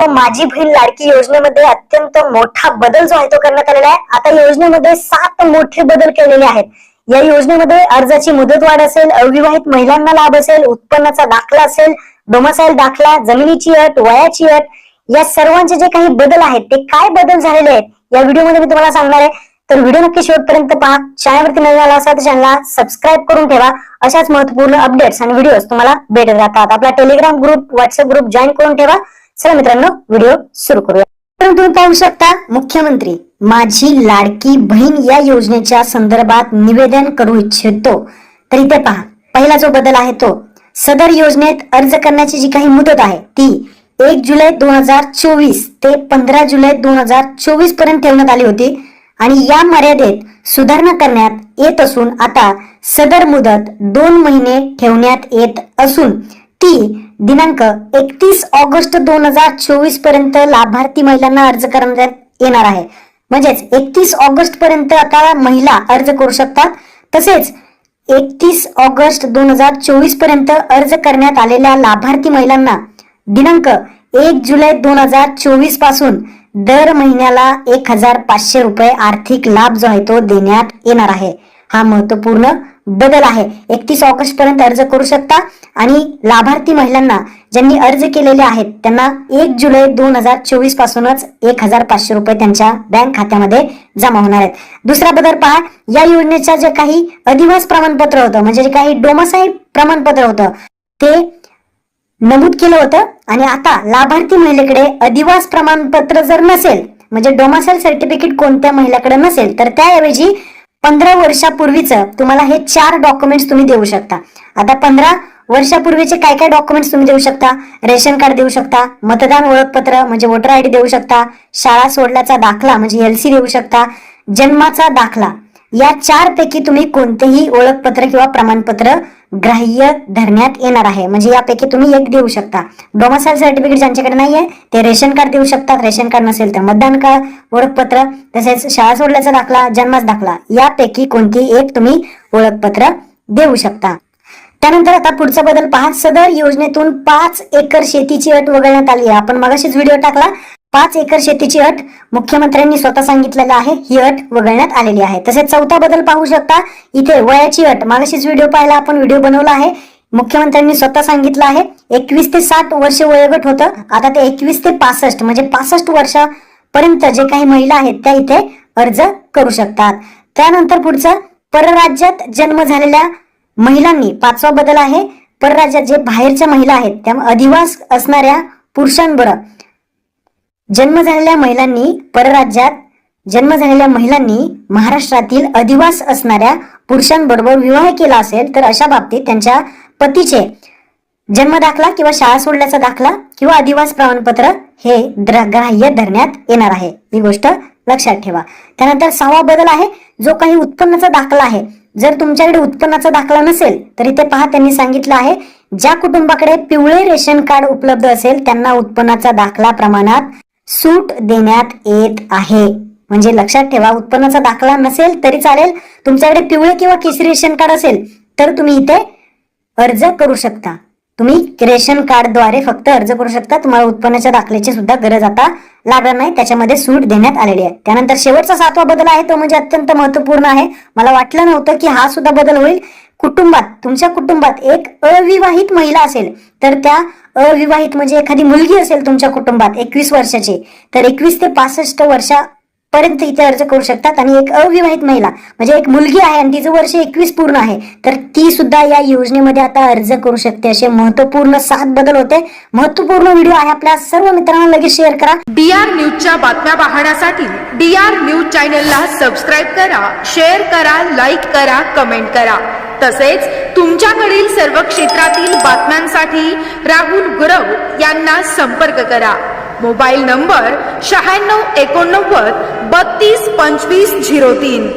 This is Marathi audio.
मित्रांनो, माझी बहीण लाडकी योजनेमध्ये अत्यंत मोठा बदल जो आहे तो करण्यात आलेला आहे। आता योजनेमध्ये 7 मोठे बदल केलेले आहेत। या योजनेमध्ये अर्जाची मुदतवाढ असेल, अविवाहित महिलांना लाभ असेल, उत्पन्नाचा दाखला असेल, डोमासाईल दाखला, जमिनीची अट, वयाची अट, या सर्वांचे जे काही बदल आहेत ते काय बदल झालेले आहेत या व्हिडिओमध्ये मी तुम्हाला सांगणार आहे। तर व्हिडिओ नक्की शेवटपर्यंत पहा। चॅनलवरती नवीन आला असाल तर चॅनलला सबस्क्राइब करून ठेवा। अशाच महत्त्वपूर्ण अपडेट्स आणि व्हिडिओज तुम्हाला भेटत राहतात। आपला Telegram group, WhatsApp group join करून ठेवा। चला मित्रांनो, व्हिडिओ सुरू करूया। तुम्ही पाहू शकता, मुख्यमंत्री माझी लाडकी बहीण या योजनेच्या संदर्भात निवेदन करू इच्छितो। तर इथे पहा, पहिला जो बदल आहे तो सदर योजनेत अर्ज करण्याची जी काही मुदत आहे ती 1 जुलै 2024 ते 15 जुलै 2024 पर्यंत ठेवण्यात आली होती आणि या मर्यादेत सुधारणा करण्यात येत असून आता सदर मुदत 2 महिने ठेवण्यात येत असून ती दिनांक 31 ऑगस्ट 2024 पर्यंत लाभार्थी महिलांना अर्ज करण्यात येणार आहे। म्हणजेच 31 ऑगस्ट पर्यंत आता महिला अर्ज करू शकतात। तसेच 31 ऑगस्ट 2024 पर्यंत अर्ज करण्यात आलेल्या लाभार्थी महिलांना दिनांक 1 जुलै 2024 पासून दर महिन्याला 1500 रुपये आर्थिक लाभ जो आहे तो देण्यात येणार आहे। हा महत्वपूर्ण बदल आहे। 31 ऑगस्ट पर्यंत अर्ज करू शकता आणि लाभार्थी महिलांना ज्यांनी अर्ज केलेले आहेत त्यांना 1 जुलै 2024 पासूनच 1500 रुपये त्यांच्या बँक खात्यामध्ये जमा होणार आहेत। दुसरा बदल पहा, या योजनेच्या जे काही अधिवास प्रमाणपत्र होतं, म्हणजे जे काही डोमासाईल प्रमाणपत्र होतं ते नमूद केलं होतं आणि आता लाभार्थी महिलेकडे अधिवास प्रमाणपत्र जर नसेल, म्हणजे डोमासाईल सर्टिफिकेट कोणत्या महिलेकडे नसेल, तर त्याऐवजी 15 वर्षापूर्वीचं तुम्हाला हे 4 डॉक्युमेंट्स तुम्ही देऊ शकता। आता 15 वर्षापूर्वीचे काय काय डॉक्युमेंट्स तुम्ही देऊ शकता? रेशन कार्ड देऊ शकता, मतदान ओळखपत्र म्हणजे वोटर आयडी देऊ शकता, शाळा सोडल्याचा दाखला म्हणजे LC देऊ शकता, जन्माचा दाखला। या 4 पैकी तुम्ही कोणतेही ओळखपत्र किंवा प्रमाणपत्र ग्राह्य धरण्यात येणार आहे। म्हणजे यापैकी तुम्ही एक देऊ शकता। डोमासाईल सर्टिफिकेट ज्यांच्याकडे नाहीये ते रेशन कार्ड देऊ शकतात, रेशन कार्ड नसेल तर मतदान कार्ड, ओळखपत्र, तसेच शाळा सोडल्याचा दाखला, जन्माचा दाखला, यापैकी कोणती एक तुम्ही ओळखपत्र देऊ शकता। त्यानंतर आता पुढचा बदल पहा, सदर योजनेतून 5 एकर शेतीची अट वगळण्यात आली आहे। आपण मगाशीच व्हिडिओ टाकला, 5 एकर शेतीची अट मुख्यमंत्र्यांनी स्वतः सांगितलेलं आहे, ही अट वगळण्यात आलेली आहे। तसेच चौथा बदल पाहू शकता, इथे वयाची अट, मगाशीच व्हिडिओ पाहिला आपण, व्हिडिओ बनवला आहे, मुख्यमंत्र्यांनी स्वतः सांगितलं आहे 21 ते 60 वर्ष वयोगट होतं, आता ते 21 ते 65 म्हणजे 65 वर्षापर्यंत जे काही महिला आहेत त्या इथे अर्ज करू शकतात। त्यानंतर पुढचं, परराज्यात जन्म झालेल्या महिलांनी, 5वा बदल आहे, परराज्यात जे बाहेरच्या महिला आहेत त्या अधिवास असणाऱ्या पुरुषांबरोबर जन्म झालेल्या महिलांनी, परराज्यात जन्म झालेल्या महिलांनी महाराष्ट्रातील अधिवास असणाऱ्या पुरुषांबरोबर विवाह केला असेल तर अशा बाबतीत त्यांच्या पतीचे जन्म दाखला किंवा शाळा सोडल्याचा दाखला किंवा अधिवास प्रमाणपत्र हे ग्राह्य धरण्यात येणार आहे। ही गोष्ट लक्षात ठेवा। त्यानंतर 6वा बदल आहे, जो काही उत्पन्नाचा दाखला आहे, जर तुमच्याकडे उत्पन्नाचा दाखला नसेल तर इथे पहा, त्यांनी सांगितलं आहे ज्या कुटुंबाकडे पिवळे रेशन कार्ड उपलब्ध असेल त्यांना उत्पन्नाचा दाखला प्रमाणात सूट देण्यात येत आहे। म्हणजे लक्षात ठेवा, उत्पन्नाचा दाखला नसेल तरी चालेल, तुमच्याकडे पिवळे किंवा केशरी रेशन कार्ड असेल तर तुम्ही इथे अर्ज करू शकता। तुम्ही रेशन कार्ड द्वारे फक्त अर्ज करू शकता, तुम्हाला उत्पन्नाच्या दाखल्याची सुद्धा गरज आता लागणार नाही, त्याच्यामध्ये सूट देण्यात आलेली आहे। त्यानंतर शेवटचा 7वा बदल आहे तो म्हणजे अत्यंत महत्त्वपूर्ण आहे, मला वाटलं नव्हतं की हा सुद्धा बदल होईल। कुटुंबात, तुमच्या कुटुंबात एक अविवाहित महिला असेल तर त्या अविवाहित म्हणजे एखादी मुलगी असेल तुमच्या कुटुंबात 21 वर्षाची, तर 21 ते 65 वर्षापर्यंत इथे अर्ज करू शकतात। आणि एक अविवाहित महिला म्हणजे एक मुलगी आहे आणि तिचं वर्ष 21 पूर्ण आहे तर ती सुद्धा या योजनेमध्ये आता अर्ज करू शकते। असे महत्त्वपूर्ण 7 बदल होते। महत्त्वपूर्ण व्हिडिओ आहे, आपल्या सर्व मित्रांना लगेच शेअर करा। DR न्यूजच्या बातम्या पाहण्यासाठी DR न्यूज चॅनलला सबस्क्राइब करा, शेअर करा, लाईक करा, कमेंट करा। तसेच तुमच्याकडील सर्व क्षेत्रातील बातम्यांसाठी राहुल गुरव यांना संपर्क करा। Mobile number 96 89 32 25 03।